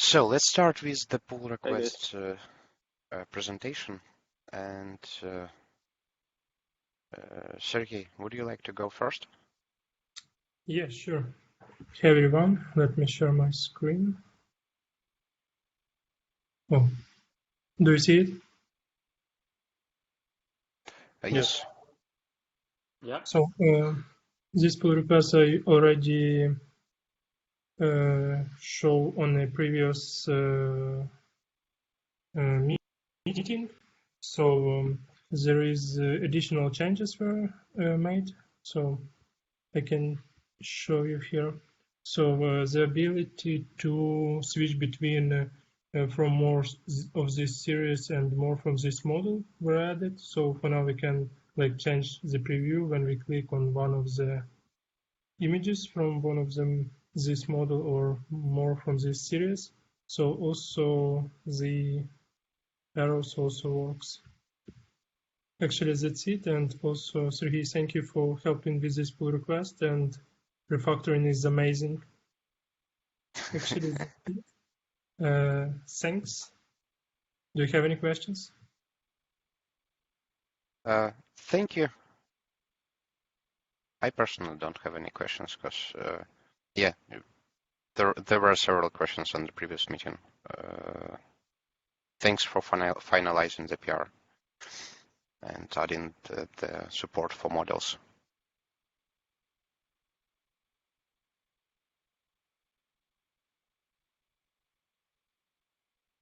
So let's start with the pull Hi, guys. request presentation. And Sergey, would you like to go first? Yeah, sure. Hey everyone, let me share my screen. Oh, do you see it? Yes. Yeah. So this pull request I already show on a previous meeting. So there is additional changes were made. So I can show you here. So the ability to switch between from more of this series and more from this model were added. So for now we can like change the preview when we click on one of the images from one of them, this model or more from this series. So also the arrows also works. Actually, that's it. And also, Sergey, thank you for helping with this pull request. And refactoring is amazing. Actually, thanks. Do you have any questions? Thank you. I personally don't have any questions because, yeah, there were several questions on the previous meeting. Thanks for finalizing the PR and adding the support for models.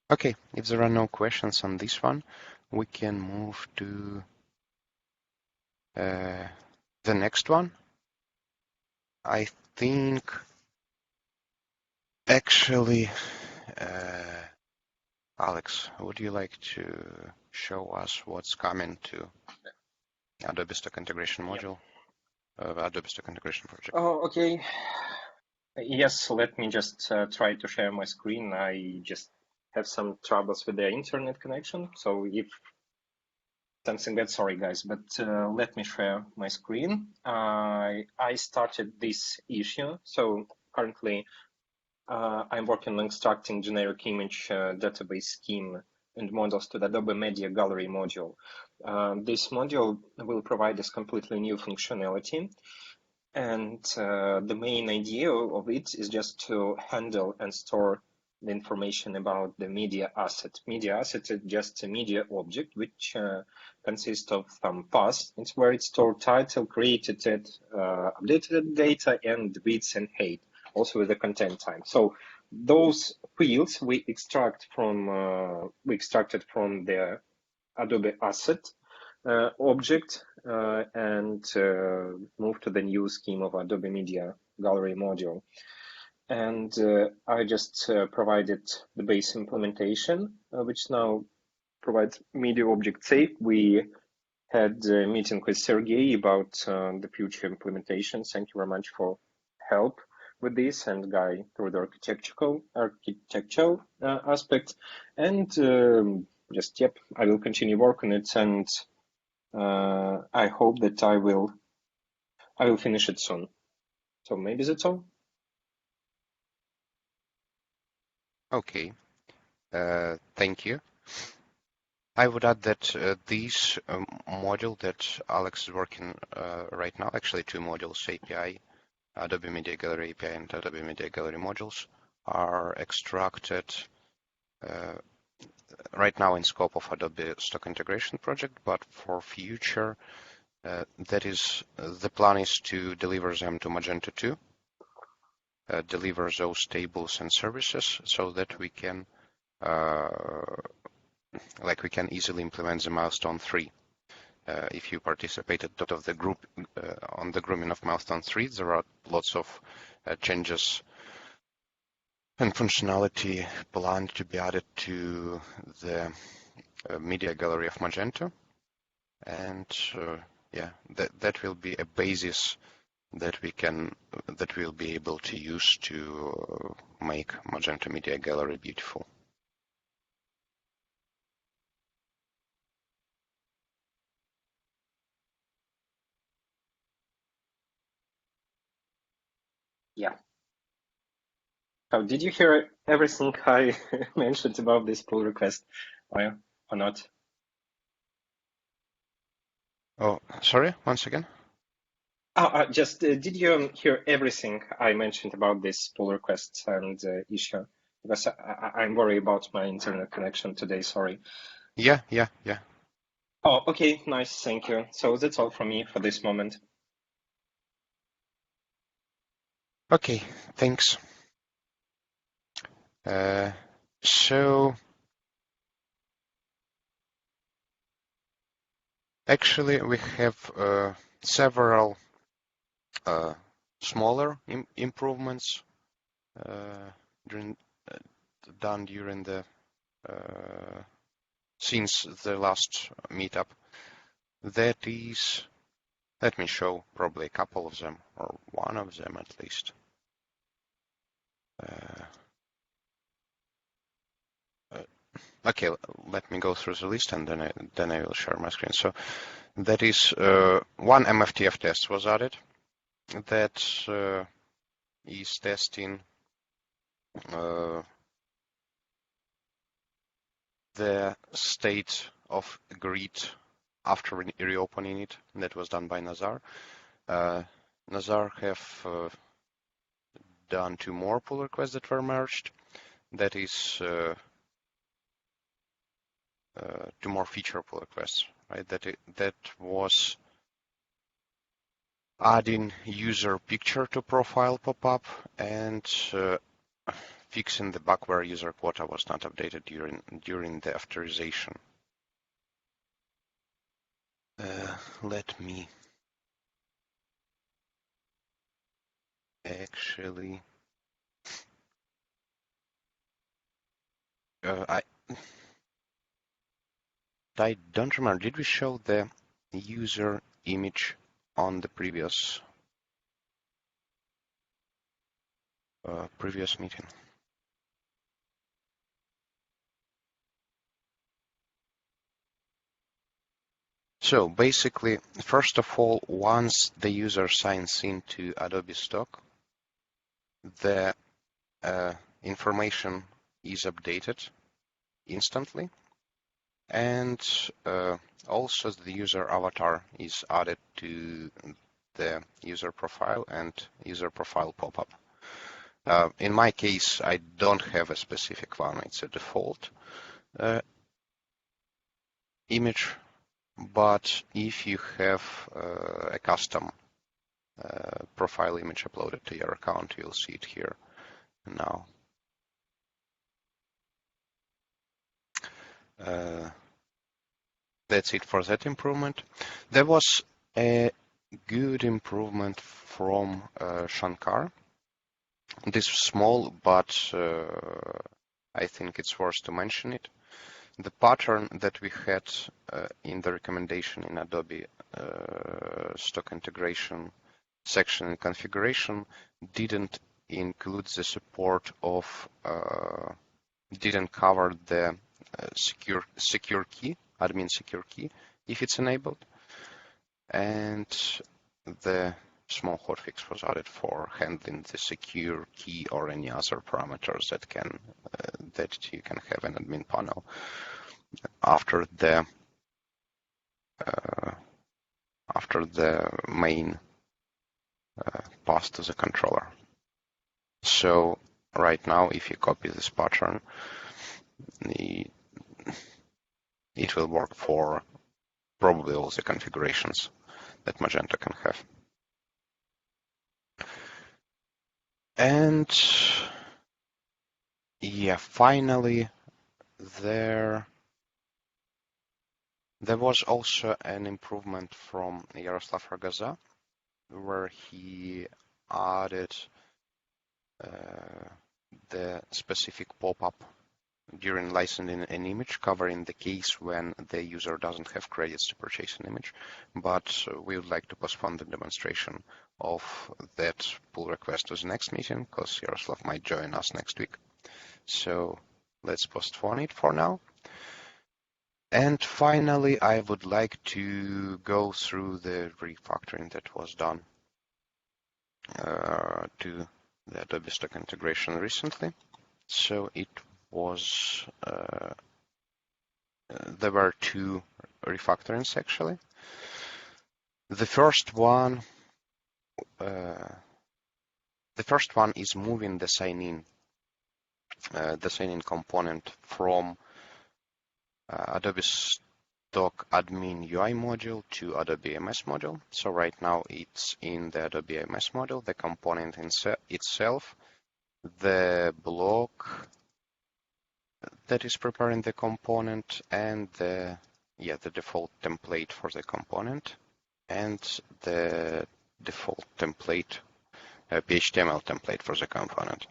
Okay, if there are no questions on this one, we can move to the next one. I think actually, Alex, would you like to show us what's coming to Adobe Stock Integration module, Adobe Stock Integration project? Oh, okay. Yes, let me just try to share my screen. I just have some troubles with the internet connection. So if something bad, sorry guys, but let me share my screen. I started this issue. So currently I'm working on extracting generic image database scheme and models to the Adobe Media Gallery module. This module will provide us completely new functionality. And the main idea of it is just to handle and store the information about the media asset. Media asset is just a media object, which consists of some paths. It's where it stored title, created it, updated data, and width and height, also with the content time. So those fields we extracted from the Adobe asset object and move to the new scheme of Adobe Media Gallery module. And I just provided the base implementation, which now provides media object safe. We had a meeting with Sergey about the future implementation. Thank you very much for help with this, and Guy through the architectural aspect. And just, yep, I will continue working it, and I hope that I will finish it soon. So maybe that's all. Okay, thank you. I would add that this module that Alex is working right now, actually two modules, API, Adobe Media Gallery API and Adobe Media Gallery modules, are extracted right now in scope of Adobe Stock Integration project, but for future, that is, the plan is to deliver them to Magento 2, deliver those tables and services so that we can we can easily implement the milestone 3. If you participated of the group on the grooming of milestone 3, there are lots of changes and functionality planned to be added to the media gallery of Magento. And yeah, that will be a basis that we'll be able to use to make Magento Media Gallery beautiful. Yeah. Oh, did you hear everything I mentioned about this pull request or not? Oh, sorry, once again. Just did you hear everything I mentioned about this pull request and issue? Because I'm worried about my internet connection today. Sorry. Yeah. Oh, okay, nice, thank you. So that's all from me for this moment. Okay, thanks. So actually, we have several smaller improvements during, done during the since the last meetup. That is, let me show probably a couple of them, or one of them at least. Okay, let me go through the list and then I will share my screen. So that is one MFTF test was added that is testing the state of grid after reopening it. That was done by Nazar. Nazar have done 2 more pull requests that were merged. That is 2 more feature pull requests, right? That was adding user picture to profile pop-up and fixing the bug where user quota was not updated during the authorization. Let me actually. I don't remember. Did we show the user image on the previous meeting? So basically, first of all, once the user signs into Adobe Stock, the information is updated instantly, and also the user avatar is added to the user profile and user profile pop-up. In my case, I don't have a specific one. It's a default image, but if you have a custom profile image uploaded to your account, you'll see it here now. That's it for that improvement. There was a good improvement from Shankar. This is small, but I think it's worth to mention it. The pattern that we had in the recommendation in Adobe Stock Integration section in configuration didn't include the support of, didn't cover the secure key, admin secure key, if it's enabled. And the small hotfix was added for handling the secure key or any other parameters that that you can have an admin panel after the main pass to the controller. So right now, if you copy this pattern, it will work for probably all the configurations that Magento can have. And yeah, finally, there was also an improvement from Yaroslav Ragaza, where he added the specific pop-up during licensing an image, covering the case when the user doesn't have credits to purchase an image. But we would like to postpone the demonstration of that pull request to the next meeting, because Yaroslav might join us next week. So let's postpone it for now. And finally, I would like to go through the refactoring that was done to the Adobe Stock Integration recently. So it was, there were two refactorings actually. The first one is moving the sign-in component from Adobe Stock Admin UI module to Adobe AMS module. So right now it's in the Adobe AMS module, the component itself, the block that is preparing the component, and the default template for the component, and the default template, HTML template for the component.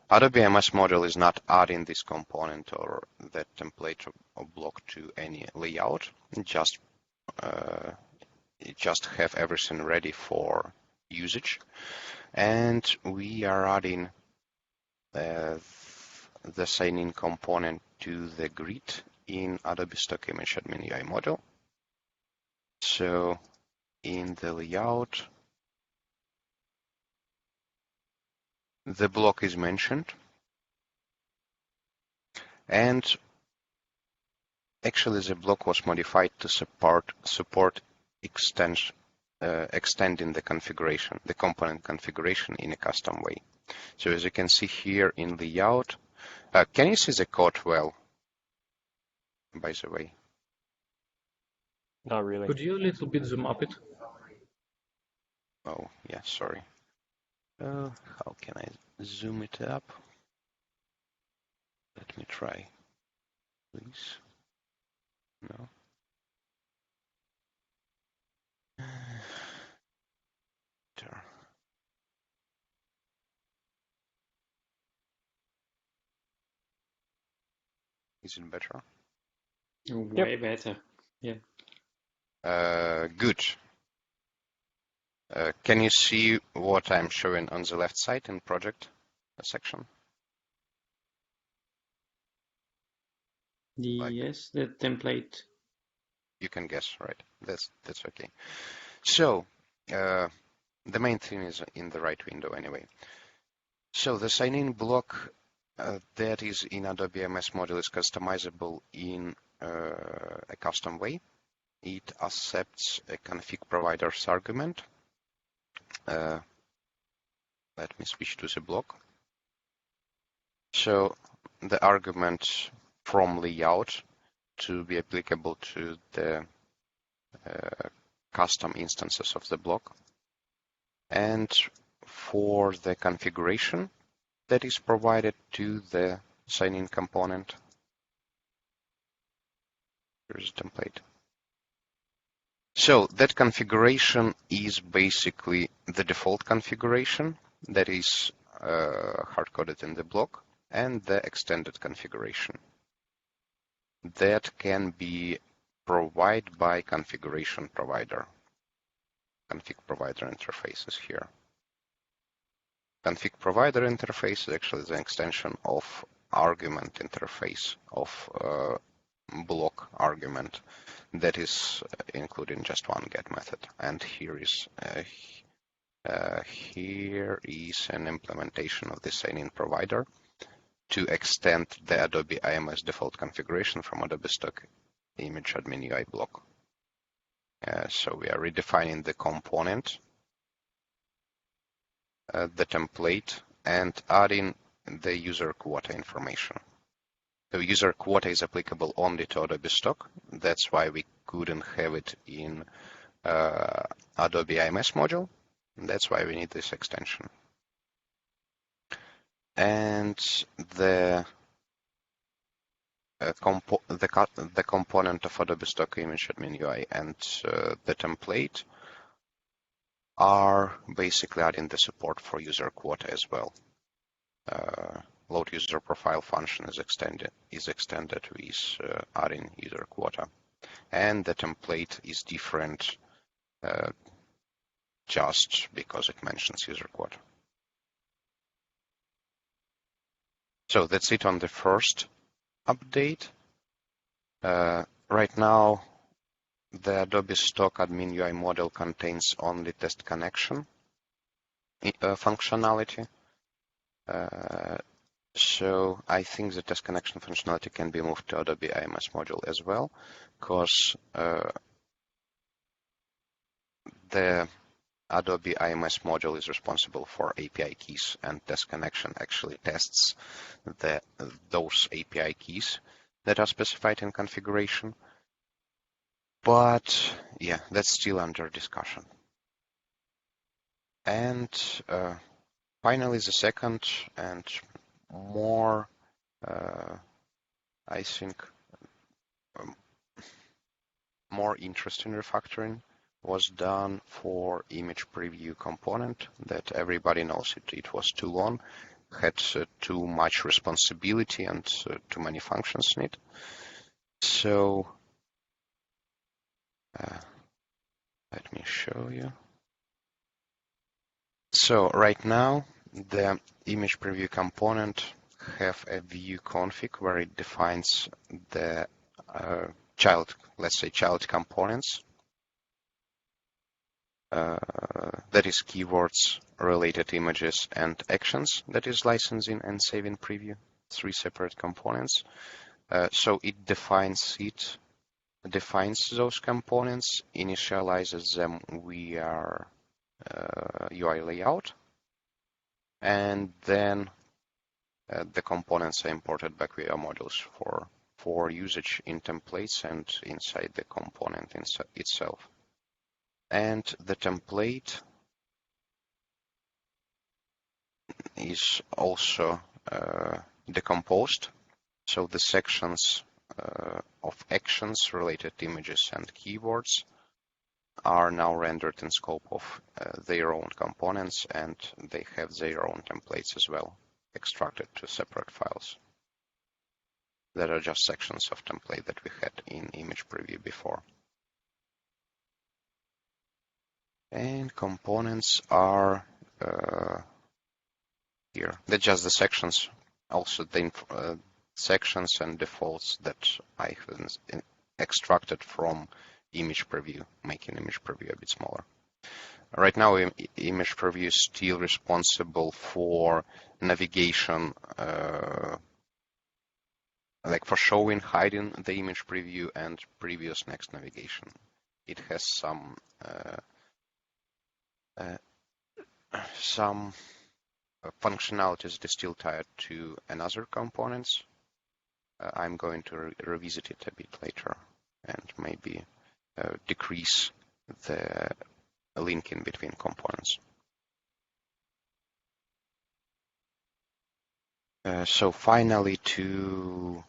Adobe AMS module is not adding this component or that template or block to any layout. Just have everything ready for usage, and we are adding the sign-in component to the grid in Adobe Stock Image Admin UI module. So in the layout, the block is mentioned, and actually the block was modified to support extending the configuration, the component configuration in a custom way. So as you can see here in layout, can you see the code well, by the way? Not really. Could you a little bit zoom up it? Oh, yeah, sorry. How can I zoom it up? Let me try, please. No. There. Is it better? Way better. Yeah. Good. Can you see what I'm showing on the left side in project section? Yes, the template. You can guess, right? That's okay. So the main thing is in the right window anyway. So the sign-in block that is in Adobe AMS module is customizable in a custom way. It accepts a config provider's argument. Let me switch to the block. So the argument from layout to be applicable to the custom instances of the block, and for the configuration that is provided to the sign-in component. Here's the template. So that configuration is basically the default configuration that is hard-coded in the block, and the extended configuration that can be provided by configuration provider. Config provider interface is here. Config provider interface is actually the extension of argument interface of block argument that is including just one get method. And here is an implementation of the sign-in provider to extend the Adobe AMS default configuration from Adobe Stock Image Admin UI block. So we are redefining the component, the template, and adding the user quota information. The user quota is applicable only to Adobe Stock. That's why we couldn't have it in Adobe AMS module. That's why we need this extension. And the component of Adobe Stock Image Admin UI and the template are basically adding the support for user quota as well. Load user profile function is extended with adding user quota, and the template is different just because it mentions user quota. So that's it on the first update. Right now, the Adobe Stock Admin UI model contains only test connection functionality. So I think the test connection functionality can be moved to Adobe IMS module as well, because the Adobe IMS module is responsible for API keys, and test connection actually tests those API keys that are specified in configuration. But yeah, that's still under discussion. And finally, the second and more, I think, more interesting refactoring was done for image preview component that everybody knows it was too long, had too much responsibility and too many functions in it. So let me show you. So right now, the image preview component have a view config where it defines the let's say child components. That is keywords, related images, and actions. That is licensing and saving preview, 3 separate components. So it defines those components, initializes them via UI layout, and then the components are imported back via modules for usage in templates and inside the component itself. And the template is also decomposed. So the sections of actions, related images, and keywords are now rendered in scope of their own components, and they have their own templates as well, extracted to separate files. That are just sections of template that we had in image preview before. And components are here. They're just the sections, also the sections and defaults that I have extracted from image preview, making image preview a bit smaller. Right now, image preview is still responsible for navigation, like for showing, hiding the image preview and previous next navigation. It has some functionalities that are still tied to another components. I'm going to revisit it a bit later and maybe decrease the linking between components. So finally, to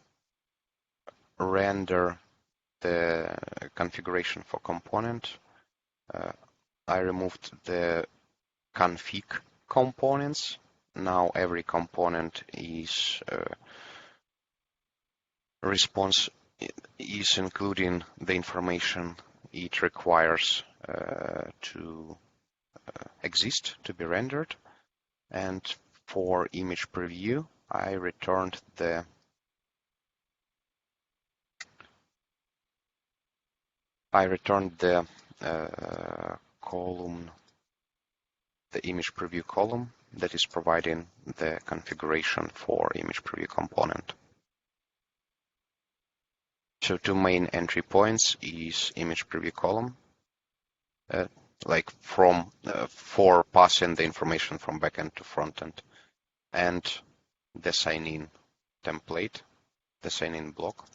render the configuration for component, I removed the config components. Now every component is including the information it requires to exist, to be rendered. And for image preview, I returned the column, the image preview column that is providing the configuration for image preview component. So 2 main entry points is image preview column, like for passing the information from backend to frontend, and the sign-in template, the sign-in block,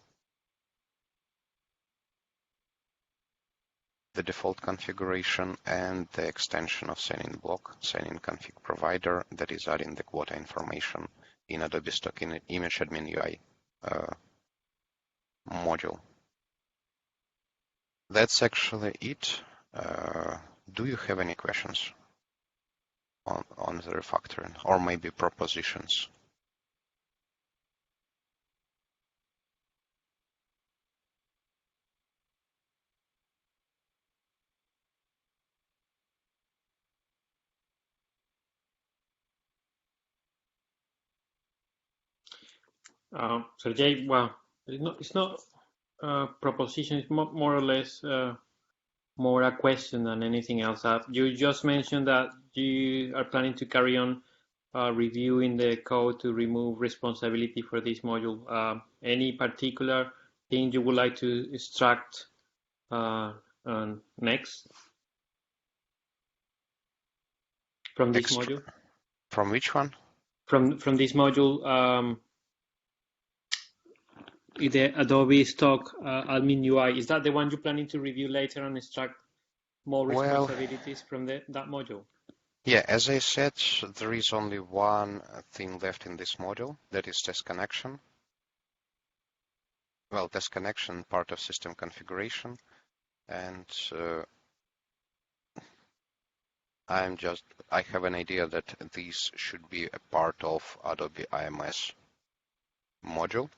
the default configuration, and the extension of sign-in block, sign-in config provider, that is adding the quota information in Adobe Stock Image Admin UI module. That's actually it. Do you have any questions on the refactoring, or maybe propositions? Sergey, well, it's not a proposition, it's more or less more a question than anything else. You just mentioned that you are planning to carry on reviewing the code to remove responsibility for this module. Any particular thing you would like to extract next from this module? From which one? From this module, the Adobe Stock Admin UI. Is that the one you're planning to review later and extract more responsibilities from that module? Yeah, as I said, there is only one thing left in this module, that is test connection. Well, test connection, part of system configuration. And I have an idea that this should be a part of Adobe IMS module.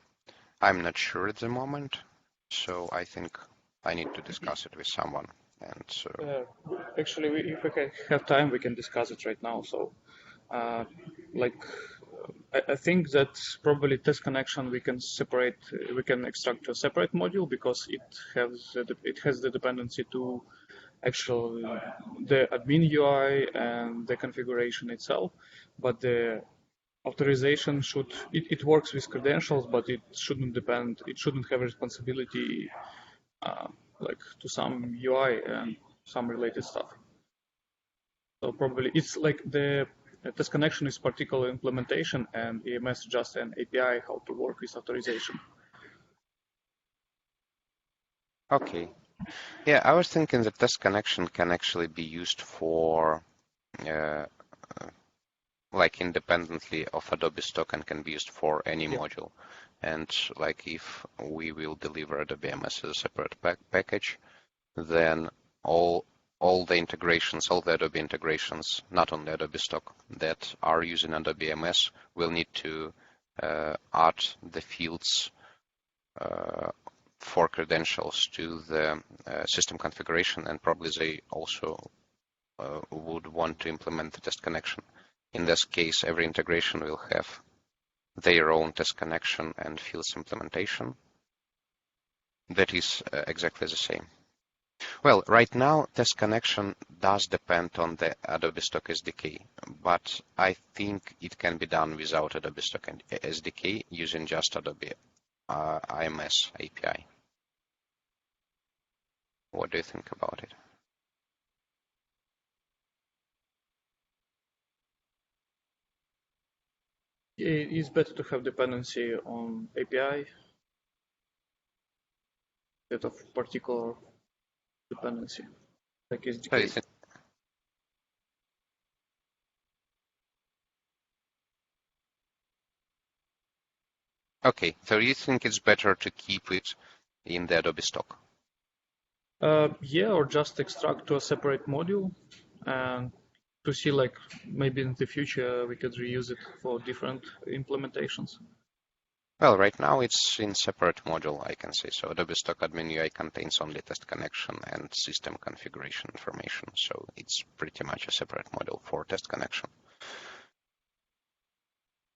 I'm not sure at the moment, so I think I need to discuss it with someone. And actually, if we have time, we can discuss it right now. So, I think that probably test connection we can extract to a separate module because it has the dependency to actual the admin UI and the configuration itself, but the authorization it works with credentials, but it shouldn't have responsibility like to some UI and some related stuff. So probably it's like the test connection is particular implementation and EMS just an API how to work with authorization. okay. Yeah, I was thinking that test connection can actually be used for like independently of Adobe Stock and can be used for any module. And like if we will deliver Adobe MS as a separate package, then all the integrations, all the Adobe integrations, not only Adobe Stock, that are using Adobe MS will need to add the fields for credentials to the system configuration, and probably they also would want to implement the test connection. In this case, every integration will have their own test connection and fields implementation. That is exactly the same. Well, right now, test connection does depend on the Adobe Stock SDK, but I think it can be done without Adobe Stock SDK using just Adobe IMS API. What do you think about it? It's better to have dependency on API instead of particular dependency, like SDK. Okay, so you think it's better to keep it in the Adobe Stock? Yeah, or just extract to a separate module and to see like maybe in the future we could reuse it for different implementations. Well, right now it's in separate module, I can say. So Adobe Stock Admin UI contains only test connection and system configuration information. So it's pretty much a separate module for test connection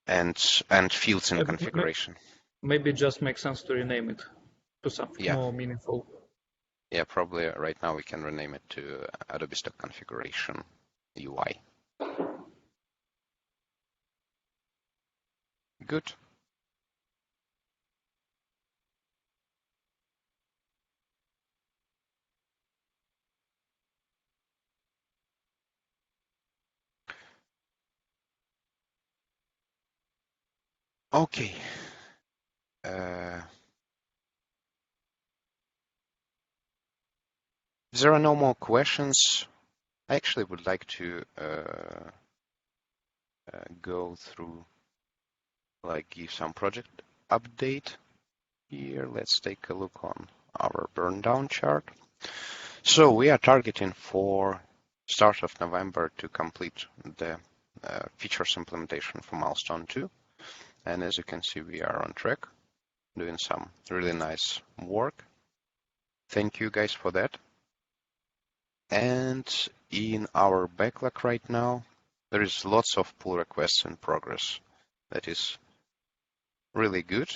and fields in configuration. Maybe it just makes sense to rename it to something more meaningful. Yeah, probably right now we can rename it to Adobe Stock Configuration UI. Good. Okay. If there are no more questions, I actually would like to go through, like, give some project update here. Let's take a look on our burn down chart. So we are targeting for start of November to complete the features implementation for milestone 2. And as you can see, we are on track, doing some really nice work. Thank you guys for that. And in our backlog right now, there is lots of pull requests in progress. That is really good.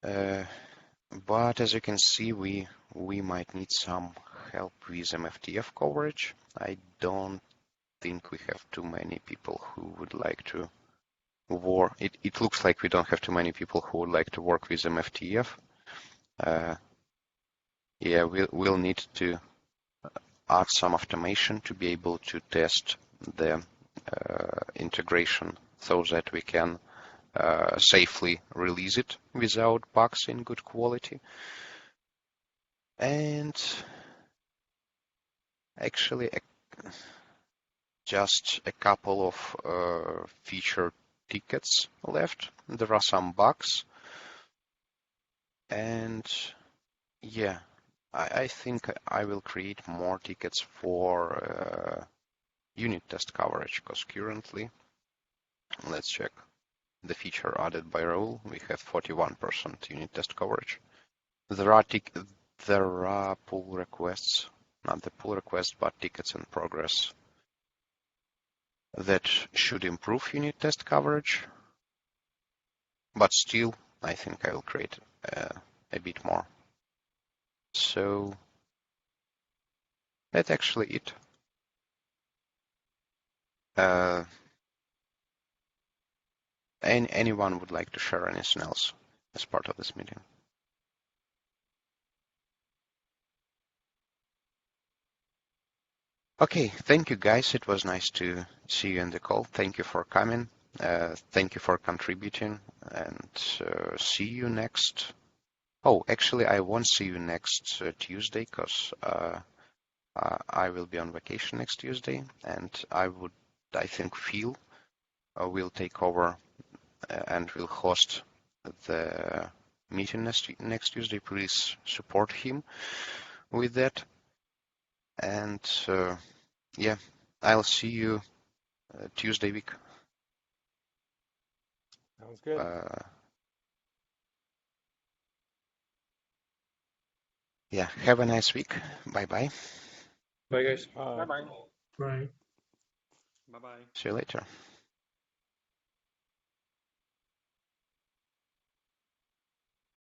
But as you can see, we might need some help with MFTF coverage. I don't think we have too many people who would like to work. It looks like we don't have too many people who would like to work with MFTF. Yeah, we'll need to add some automation to be able to test the integration so that we can safely release it without bugs in good quality. And actually, just a couple of feature tickets left. There are some bugs. And yeah, I think I will create more tickets for unit test coverage, because currently, let's check the feature added by role, we have 41% unit test coverage. There are pull requests, not the pull requests, but tickets in progress that should improve unit test coverage. But still, I think I will create a bit more. So that's actually it. Anyone would like to share anything else as part of this meeting? Okay, thank you guys. It was nice to see you in the call. Thank you for coming. Thank you for contributing, and see you next. Oh, actually, I won't see you next Tuesday, because I will be on vacation next Tuesday, and I think Phil will take over and will host the meeting next Tuesday. Please support him with that. And yeah, I'll see you Tuesday week. Sounds good. Yeah, have a nice week. Bye-bye. Bye, guys. Bye-bye. Right. Bye bye. See you later.